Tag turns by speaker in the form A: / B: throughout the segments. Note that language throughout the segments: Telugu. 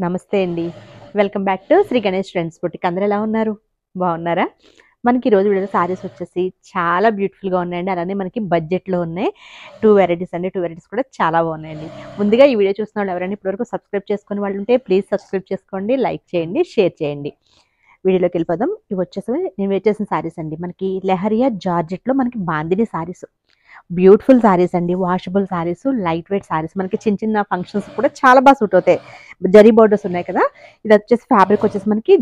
A: నమస్తే అండి. Welcome back to Shri Ganesh trends boutique. అందరూ ఎలా ఉన్నారు? బాగున్నారా? మనకి ఈరోజు వీడియోలో సారీస్ వచ్చేసి చాలా బ్యూటిఫుల్గా ఉన్నాయండి. అలానే మనకి బడ్జెట్లో ఉన్నాయి. 2 వెరైటీస్ అండి. 2 వెరైటీస్ కూడా చాలా బాగున్నాయండి. ముందుగా ఈ వీడియో చూసిన వాళ్ళు ఎవరైనా ఇప్పటివరకు సబ్స్క్రైబ్ చేసుకునే వాళ్ళు ఉంటే ప్లీజ్ సబ్స్క్రైబ్ చేసుకోండి, లైక్ చేయండి, షేర్ చేయండి. వీడియోలోకి వెళ్ళిపోదాం. ఇవి వచ్చేసి నేను వేచేసిన సారీస్ అండి. మనకి లెహరియా జార్జెట్లో మనకి బాందిని సారీస్, బ్యూటిఫుల్ సారీస్ అండి. Washable saris, light weight saris, మనకి చిన్న చిన్న ఫంక్షన్స్ కూడా చాలా బాగా సూట్ అవుతాయి. జరీ బోర్డర్స్ ఉన్నాయి కదా. ఇది వచ్చేసి ఫ్యాబ్రిక్ వచ్చేసి మనకి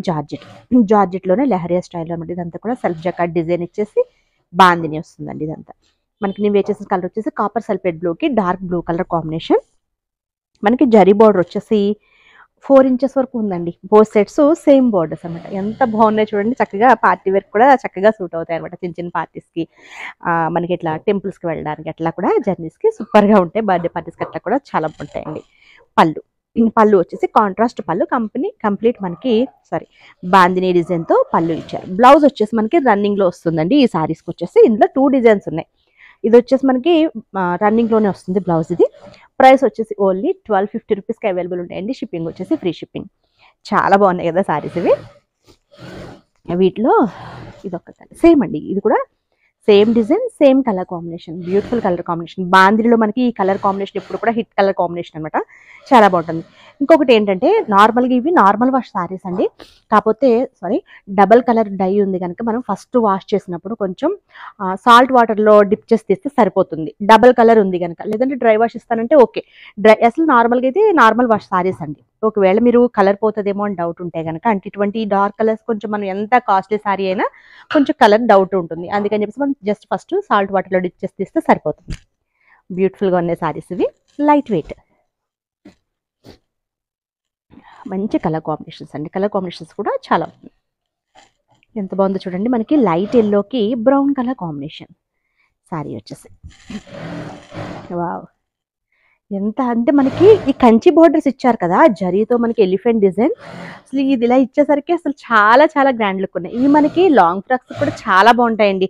A: జార్జెట్లోనే లెహరియా స్టైల్ అనమాట. ఇదంతా కూడా సెల్ఫ్ జకార్డ్ డిజైన్ ఇచ్చేసి బాందిని వస్తుందండి. ఇదంతా మనకి నేను వేచేసిన కలర్ వచ్చేసి కాపర్ సల్ఫేట్ బ్లూకి డార్క్ బ్లూ కలర్ కాంబినేషన్. మనకి జరీ బోర్డర్ వచ్చేసి 4 ఇంచెస్ వరకు ఉందండి. బోత్ సెట్స్ సేమ్ బోర్డర్స్ అనమాట. ఎంత బాగున్నాయి చూడండి. చక్కగా పార్టీ వేర్ కూడా చక్కగా సూట్ అవుతాయి అనమాట. చిన్న చిన్న పార్టీస్కి, మనకి ఇట్లా టెంపుల్స్కి వెళ్ళడానికి అట్లా కూడా జర్నీస్కి సూపర్గా ఉంటాయి. బర్త్డే పార్టీస్కి అట్లా కూడా చాలా బాగుంటాయండి. పళ్ళు వచ్చేసి కాంట్రాస్ట్ పళ్ళు, కంప్లీట్ మనకి బాందిని డిజైన్తో పళ్ళు ఇచ్చారు. బ్లౌజ్ వచ్చేసి మనకి రన్నింగ్లో వస్తుందండి. ఈ సారీస్కి వచ్చేసి ఇందులో 2 డిజైన్స్ ఉన్నాయి. ఇది వచ్చేసి మనకి రన్నింగ్లోనే వస్తుంది బ్లౌజ్. ఇది ప్రైస్ వచ్చేసి ఓన్లీ 1250 రూపీస్కి అవైలబుల్ ఉంటాయండి. షిప్పింగ్ వచ్చేసి ఫ్రీ షిప్పింగ్. చాలా బాగున్నాయి కదా సారీస్ ఇవి. వీటిలో ఇదొక కలర్ సేమ్ అండి. ఇది కూడా same design, same colour combination, beautiful colour combination. బాందినిలో మనకి ఈ కలర్ కాంబినేషన్ ఎప్పుడు కూడా హిట్ కలర్ కాంబినేషన్ అనమాట. చాలా బాగుంటుంది. ఇంకొకటి ఏంటంటే నార్మల్గా ఇవి నార్మల్ వాష్ సారీస్ అండి. కాకపోతే డబల్ కలర్ డై ఉంది కనుక మనం ఫస్ట్ వాష్ చేసినప్పుడు కొంచెం సాల్ట్ వాటర్లో డిప్ చేసి తీస్తే సరిపోతుంది. డబల్ కలర్ ఉంది కనుక. లేదంటే డ్రై వాష్ ఇస్తానంటే ఓకే. అసలు నార్మల్గా అయితే నార్మల్ వాష్ సారీస్ అండి. ఒకవేళ మీరు కలర్ పోతుందేమో అని డౌట్ ఉంటే కనుక, అంటే ఇటువంటి డార్క్ కలర్స్ కొంచెం మనం ఎంత కాస్ట్లీ సారీ అయినా కొంచెం కలర్ డౌట్ ఉంటుంది. అందుకని చెప్పేసి మనం జస్ట్ ఫస్ట్ సాల్ట్ వాటర్లో డిప్ చేసి తీస్తే సరిపోతుంది. బ్యూటిఫుల్గా ఉన్నాయి సారీస్ ఇవి. లైట్ వెయిట్, మంచి కలర్ కాంబినేషన్స్ అండి. కలర్ కాంబినేషన్స్ కూడా చాలా ఎంత బాగుందో చూడండి. మనకి లైట్ ఎల్లోకి బ్రౌన్ కలర్ కాంబినేషన్ సారీ వచ్చేసి. వావ్, ఎంత అంటే మనకి ఈ కంచి బోర్డర్స్ ఇచ్చారు కదా జరీతో, మనకి ఎలిఫెంట్ డిజైన్. అసలు ఇది ఇలా ఇచ్చేసరికి అసలు చాలా చాలా గ్రాండ్ లుక్ ఉన్నాయి. ఇవి మనకి లాంగ్ ఫ్రాక్స్ కూడా చాలా బాగుంటాయండి.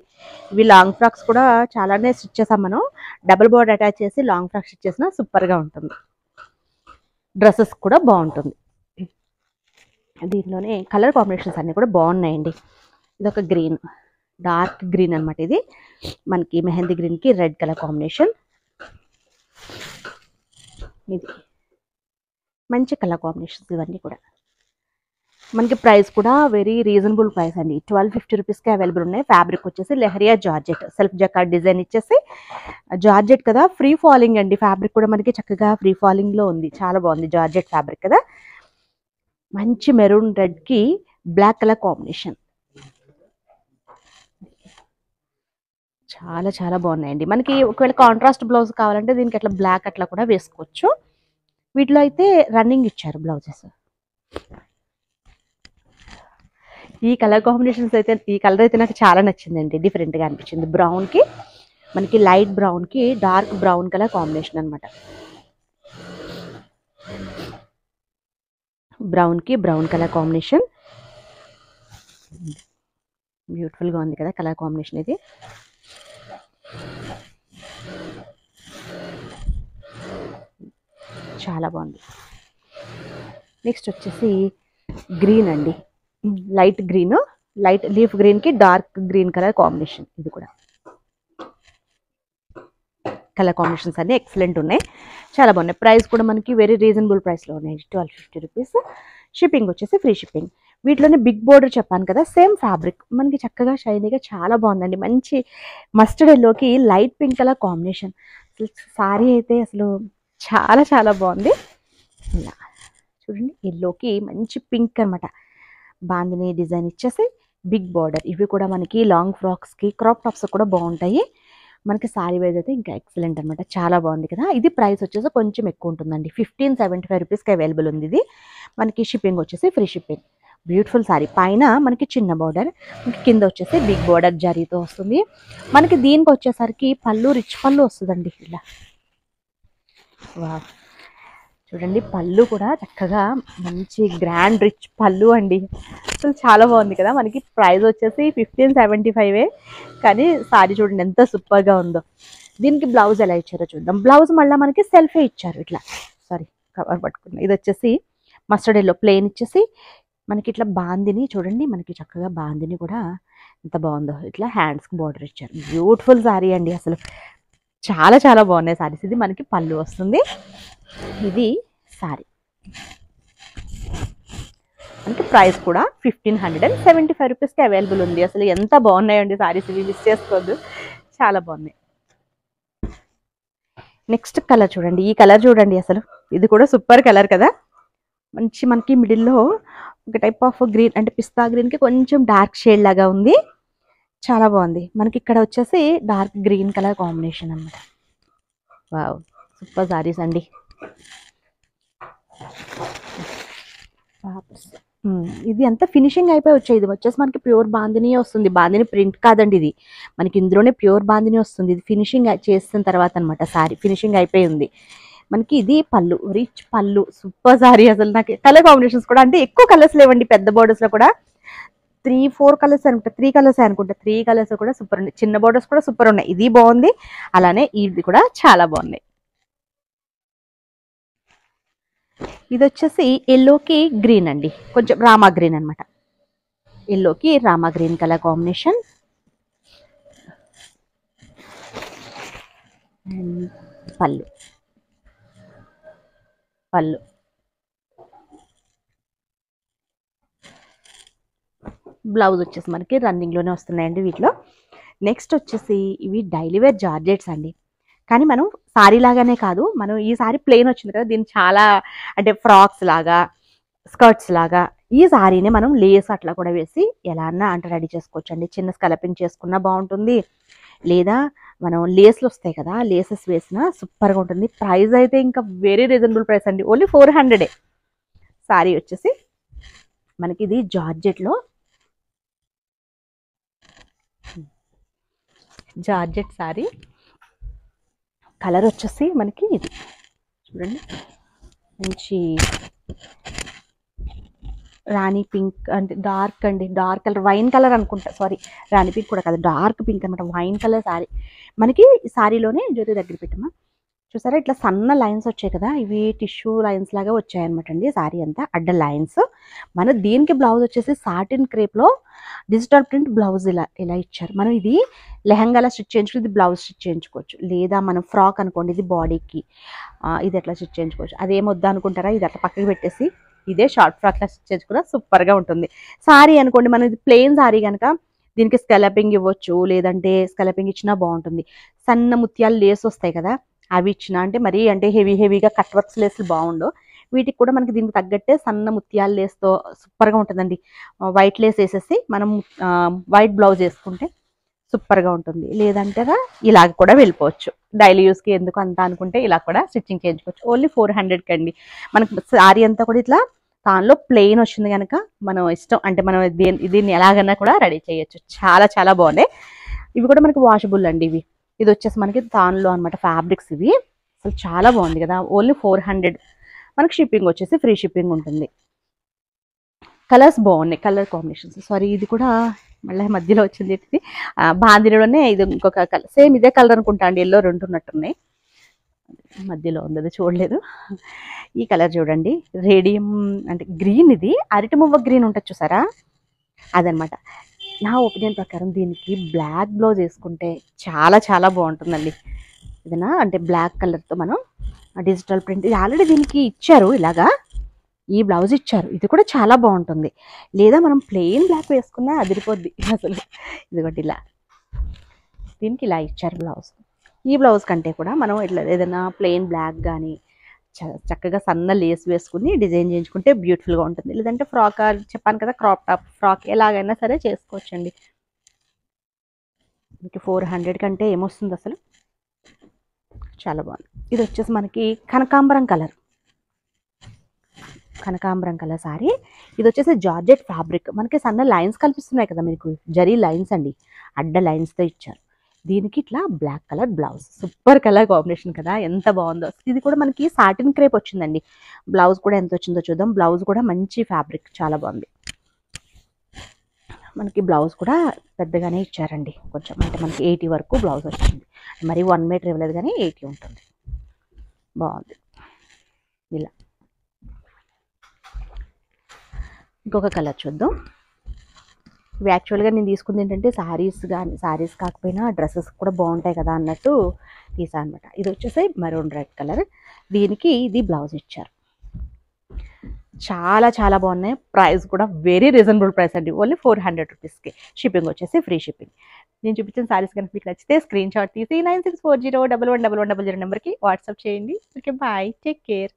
A: ఇవి లాంగ్ ఫ్రాక్స్ కూడా చాలానే స్టిచ్ చేసాం మనం. డబుల్ బోర్డర్ అటాచ్ చేసి లాంగ్ ఫ్రాక్ స్టిచ్ చేసినా సూపర్గా ఉంటుంది. డ్రెస్సెస్ కూడా బాగుంటుంది. దీనిలోనే కలర్ కాంబినేషన్స్ అన్నీ కూడా బాగున్నాయండి. ఇదొక గ్రీన్, డార్క్ గ్రీన్ అనమాట. ఇది మనకి మెహందీ గ్రీన్కి రెడ్ కలర్ కాంబినేషన్. ఇది మంచి కలర్ కాంబినేషన్స్. ఇవన్నీ కూడా మనకి ప్రైస్ కూడా వెరీ రీజనబుల్ ప్రైస్ అండి. 1250 రూపీస్కి అవైలబుల్ ఉన్నాయి. ఫ్యాబ్రిక్ వచ్చేసి leheriya georgette, self jacquard design ఇచ్చేసి జార్జెట్ కదా, ఫ్రీ ఫాలింగ్ అండి. ఫ్యాబ్రిక్ కూడా మనకి చక్కగా ఫ్రీ ఫాలింగ్లో ఉంది. చాలా బాగుంది. జార్జెట్ ఫ్యాబ్రిక్ కదా. మంచి మెరూన్ రెడ్కి బ్లాక్ కలర్ కాంబినేషన్. చాలా చాలా బాగున్నాయండి. మనకి ఒకవేళ కాంట్రాస్ట్ బ్లౌజ్ కావాలంటే దీనికి అట్లా బ్లాక్ అట్లా కూడా వేసుకోవచ్చు. వీటిలో అయితే రన్నింగ్ ఇచ్చారు బ్లౌజెస్. ఈ కలర్ కాంబినేషన్స్ అయితే, ఈ కలర్ అయితే నాకు చాలా నచ్చిందండి. డిఫరెంట్గా అనిపించింది. బ్రౌన్కి మనకి లైట్ బ్రౌన్కి డార్క్ బ్రౌన్ కలర్ కాంబినేషన్ అనమాట. బ్రౌన్కి బ్రౌన్ కలర్ కాంబినేషన్. బ్యూటిఫుల్గా ఉంది కదా కలర్ కాంబినేషన్. ఇది చాలా బాగుంది. నెక్స్ట్ వచ్చేసి గ్రీన్ అండి. లైట్ గ్రీన్, లైట్ లీఫ్ గ్రీన్కి డార్క్ గ్రీన్ కలర్ కాంబినేషన్. ఇది కూడా కలర్ కాంబినేషన్స్ అన్నీ ఎక్సలెంట్ ఉన్నాయి. చాలా బాగున్నాయి. ప్రైస్ కూడా మనకి వెరీ రీజనబుల్ ప్రైస్లో ఉన్నాయి. 1250 రూపీస్. షిప్పింగ్ వచ్చేసి ఫ్రీ షిప్పింగ్. వీటిలోనే బిగ్ బోర్డర్ చెప్పాను కదా, సేమ్ ఫ్యాబ్రిక్ మనకి చక్కగా షైనీగా చాలా బాగుందండి. మంచి మస్టర్డ్ ఎల్లోకి లైట్ పింక్ కలర్ కాంబినేషన్. అసలు సారీ అయితే అసలు చాలా చాలా బాగుంది. ఇలా చూడండి, ఎల్లోకి మంచి పింక్ అనమాట. బాందిని డిజైన్ ఇచ్చేసి బిగ్ బార్డర్. ఇవి కూడా మనకి లాంగ్ ఫ్రాక్స్కి, క్రాప్ టాప్స్ కూడా బాగుంటాయి. మనకి సారీ వైజ్ అయితే ఇంకా ఎక్సలెంట్ అనమాట. చాలా బాగుంది కదా. ఇది ప్రైస్ వచ్చేసి కొంచెం ఎక్కువ ఉంటుందండి. 1575 రూపీస్కి అవైలబుల్ ఉంది. ఇది మనకి షిప్పింగ్ వచ్చేసి ఫ్రీ షిప్పింగ్. Beautiful sorry. పైన మనకి చిన్న బార్డర్, మనకి కింద వచ్చేసి బిగ్ బార్డర్ జరీతో వస్తుంది. మనకి దీనికి వచ్చేసరికి పళ్ళు రిచ్ పళ్ళు వస్తుందండి. ఇలా వా చూడండి పళ్ళు కూడా చక్కగా మంచి గ్రాండ్ రిచ్ పళ్ళు అండి. అసలు చాలా బాగుంది కదా. మనకి ప్రైస్ వచ్చేసి 1575 కానీ సారీ చూడండి ఎంత సూపర్గా ఉందో. దీనికి బ్లౌజ్ ఎలా ఇచ్చారో చూద్దాం. బ్లౌజ్ మళ్ళీ మనకి సెల్ఫే ఇచ్చారు ఇట్లా. సారీ కవర్ పట్టుకున్నా. ఇది వచ్చేసి మస్టర్డ్ ఎల్లో ప్లెయిన్ ఇచ్చేసి మనకి ఇట్లా బాందిని చూడండి, మనకి చక్కగా బాందిని కూడా ఎంత బాగుందో. ఇట్లా హ్యాండ్స్కి బార్డర్ ఇచ్చారు. బ్యూటిఫుల్ శారీ అండి. అసలు చాలా చాలా బాగున్నాయి శారీస్. ఇది మనకి పళ్ళు వస్తుంది. ఇది శారీ మనకి ప్రైస్ కూడా 1575 రూపీస్కి అవైలబుల్ ఉంది. అసలు ఎంత బాగున్నాయండి శారీస్, ఇవి మిస్ చేసుకోవద్దు, చాలా బాగున్నాయి. నెక్స్ట్ కలర్ చూడండి. ఈ కలర్ చూడండి, అసలు ఇది కూడా సూపర్ కలర్ కదా. మంచి మనకి మిడిల్లో ఒక టైప్ ఆఫ్ గ్రీన్ అంటే పిస్తా గ్రీన్కి కొంచెం డార్క్ షేడ్ లాగా ఉంది. చాలా బాగుంది. మనకి ఇక్కడ వచ్చేసి డార్క్ గ్రీన్ కలర్ కాంబినేషన్ అనమాట. వావ్ సూపర్ సారీస్ అండి. ఇది అంతా ఫినిషింగ్ అయిపోయి వచ్చాయి. ఇది వచ్చేసి మనకి ప్యూర్ బాందిని వస్తుంది. బాందిని ప్రింట్ కాదండి, ఇది మనకి ఇందులోనే ప్యూర్ బాందిని వస్తుంది. ఇది ఫినిషింగ్ చేసిన తర్వాత అనమాట సారీ ఫినిషింగ్ అయిపోయి ఉంది. మనకి ఇది పళ్ళు, రిచ్ పళ్ళు, సూపర్ సారీ. అసలు నాకు కలర్ కాంబినేషన్స్ కూడా అంటే ఎక్కువ కలర్స్ లేవండి. పెద్ద బోర్డర్స్ లో కూడా 3-4 కలర్స్ అనుకుంటా, 3 కలర్స్ అనుకుంటా. 3 కలర్స్ కూడా సూపర్ ఉన్నాయి. చిన్న బోర్డర్స్ కూడా సూపర్ ఉన్నాయి. ఇది బాగుంది, అలానే ఇది కూడా చాలా బాగున్నాయి. ఇది వచ్చేసి ఎల్లోకి గ్రీన్ అండి, కొంచెం రామా గ్రీన్ అనమాట. ఎల్లోకి రామా గ్రీన్ కలర్ కాంబినేషన్. పళ్ళు పళ్ళు బ్లౌజ్ వచ్చేసి మనకి రన్నింగ్లోనే వస్తున్నాయండి వీటిలో. నెక్స్ట్ వచ్చేసి ఇవి డైలీ వేర్ జార్జెట్స్ అండి. కానీ మనం సారీ లాగానే కాదు, మనం ఈ సారీ ప్లెయిన్ వచ్చింది కదా, దీన్ని చాలా అంటే ఫ్రాక్స్ లాగా, స్కర్ట్స్ లాగా ఈ సారీని మనం లేస్ అట్లా కూడా వేసి ఎలా అన్నా అంటే రెడీ చేసుకోవచ్చు అండి. చిన్న స్కలపింగ్ చేసుకున్నా బాగుంటుంది, లేదా మనం లేస్లు వస్తాయి కదా, లేసెస్ వేసినా సూపర్గా ఉంటుంది. ప్రైస్ అయితే ఇంకా వెరీ రీజనబుల్ ప్రైస్ అండి, ఓన్లీ 400. సారీ వచ్చేసి మనకి ఇది జార్జెట్లో, జార్జెట్ సారీ. కలర్ వచ్చేసి మనకి ఇది చూడండి, మంచి రాణి పింక్ అంటే డార్క్ అండి, డార్క్ కలర్, వైన్ కలర్ అనుకుంటా, సారీ రాణి పింక్ కూడా కాదు, డార్క్ పింక్ అనమాట, వైన్ కలర్ సారీ. మనకి ఈ సారీలోనే జ్యోతి దగ్గర పెట్టమ్మా, చూసారా ఇట్లా సన్న లైన్స్ వచ్చాయి కదా, ఇవి టిష్యూ లైన్స్ లాగా వచ్చాయన్నమాట అండి. సారీ అంతా అడ్డ లైన్స్. మన దీనికి బ్లౌజ్ వచ్చేసి సాటిన్ క్రేప్లో డిజిటల్ ప్రింట్ బ్లౌజ్ ఇలా ఇచ్చారు. మనం ఇది లెహంగాలో స్టిచ్ చేయించుకుని ఇది బ్లౌజ్ స్టిచ్ చేయించుకోవచ్చు, లేదా మనం ఫ్రాక్ అనుకోండి ఇది బాడీకి ఇది ఎట్లా స్టిచ్ చేయించుకోవచ్చు. అదేమొద్దు అనుకుంటారా, ఇది అట్లా పక్కకి పెట్టేసి ఇదే షార్ట్ ఫ్రాక్లా స్టిచ్ చేసుకున్నా సూపర్గా ఉంటుంది. సారీ అనుకోండి మనం ఇది ప్లెయిన్ సారీ కనుక దీనికి స్కలపింగ్ ఇవ్వచ్చు, లేదంటే స్కలపింగ్ ఇచ్చినా బాగుంటుంది. సన్న ముత్యాలు లేస్ వస్తాయి కదా, అవి ఇచ్చిన అంటే మరీ అంటే హెవీగా కట్ వర్క్స్ లేస్లు బాగుండవు. వీటికి కూడా మనకి దీనికి తగ్గట్టే సన్న ముత్యాల లేస్తో సూపర్గా ఉంటుందండి. వైట్ లేస్ వేసేసి మనం వైట్ బ్లౌజ్ వేసుకుంటే సూపర్గా ఉంటుంది. లేదంటే ఇలాగ కూడా వెళ్ళిపోవచ్చు, డైలీ యూస్కి ఎందుకు అంతా అనుకుంటే ఇలా కూడా స్టిచ్చింగ్ చేయించుకోవచ్చు. ఓన్లీ 400 అండి. మనకి సారీ అంతా కూడా ఇట్లా దానిలో ప్లెయిన్ వచ్చింది కనుక మనం ఇష్టం అంటే మనం దీన్ని ఎలాగన్నా కూడా రెడీ చేయొచ్చు. చాలా చాలా బాగున్నాయి. ఇవి కూడా మనకి వాషబుల్ అండి. ఇది వచ్చేసి మనకి దానిలో అనమాట ఫ్యాబ్రిక్స్ ఇవి. అసలు చాలా బాగుంది కదా, ఓన్లీ 400. మనకి షిప్పింగ్ వచ్చేసి ఫ్రీ షిప్పింగ్ ఉంటుంది. కలర్స్ బాగున్నాయి, కలర్ కాంబినేషన్స్. సారీ ఇది కూడా మళ్ళీ మధ్యలో వచ్చింది, ఇది బాందినిలోనే ఇది ఇంకొక కలర్, సేమ్ ఇదే కలర్ అనుకుంటా అండి, ఎల్లో 2 ఉన్నట్టున్నాయి, మధ్యలో ఉంది అది చూడలేదు. ఈ కలర్ చూడండి, రేడియం అంటే గ్రీన్, ఇది అరటి మువ్వ గ్రీన్ ఉంటుంది చూసారా, అదనమాట. నా ఒపీనియన్ ప్రకారం దీనికి బ్లాక్ బ్లౌజ్ వేసుకుంటే చాలా చాలా బాగుంటుందండి. ఏదైనా అంటే బ్లాక్ కలర్తో మనం డిజిటల్ ప్రింట్ ఇది ఆల్రెడీ దీనికి ఇచ్చారు, ఇలాగా ఈ బ్లౌజ్ ఇచ్చారు, ఇది కూడా చాలా బాగుంటుంది. లేదా మనం ప్లెయిన్ బ్లాక్ వేసుకున్నా అదిరిపోద్ది అసలు. ఇదిగోటి ఇలా దీనికి ఇలా ఇచ్చారు బ్లౌజ్. ఈ బ్లౌజ్ కంటే కూడా మనం ఇట్లా ఏదైనా ప్లెయిన్ బ్లాక్ కానీ చక్కగా సన్న లేస్ వేసుకుని డిజైన్ చేయించుకుంటే బ్యూటిఫుల్గా ఉంటుంది. లేదంటే ఫ్రాక్ చెప్పాను కదా, క్రాప్ టాప్ ఫ్రాక్ ఎలాగైనా సరే చేసుకోవచ్చండి. మనకి 400 కంటే ఏమొస్తుంది అసలు, చాలా బాగుంది. ఇది వచ్చేసి మనకి కనకాంబరం కలర్ సారీ. ఇది వచ్చేసి జార్జెట్ ఫ్యాబ్రిక్. మనకి సన్న లైన్స్ కల్పిస్తున్నాయి కదా మీకు, జరీ లైన్స్ అండి, అడ్డ లైన్స్తో ఇచ్చారు. దీనికి ఇట్లా black colour blouse, super colour combination కదా, ఎంత బాగుందో. ఇది కూడా మనకి సాటిన్ క్రేప్ వచ్చిందండి. బ్లౌజ్ కూడా ఎంత వచ్చిందో చూద్దాం. బ్లౌజ్ కూడా మంచి ఫ్యాబ్రిక్, చాలా బాగుంది. మనకి బ్లౌజ్ కూడా పెద్దగానే ఇచ్చారండి, కొంచెం అంటే మనకి 80 వరకు బ్లౌజ్ వచ్చింది. మరి 1 మీటర్ ఇవ్వలేదు కానీ 80 ఉంటుంది. బాగుంది. ఇలా ఇంకొక కలర్ చూద్దాం. ఇవి యాక్చువల్గా నేను తీసుకుంది ఏంటంటే శారీస్ కాకపోయినా డ్రెస్సెస్ కూడా బాగుంటాయి కదా అన్నట్టు తీసా అనమాట. ఇది వచ్చేసి మెరూన్ రెడ్ కలర్. దీనికి ఇది బ్లౌజ్ ఇచ్చారు. చాలా చాలా బాగున్నాయి. ప్రైస్ కూడా వెరీ రీజనబుల్ ప్రైస్ అండి, ఓన్లీ 400 రూపీస్కి. షిప్పింగ్ వచ్చేసి ఫ్రీ షిప్పింగ్. నేను చూపించిన సారీస్ కనుక మీకు నచ్చితే స్క్రీన్ షాట్ తీసి 9640111100 నెంబర్కి వాట్సాప్ చేయండి. Okay, bye, take care.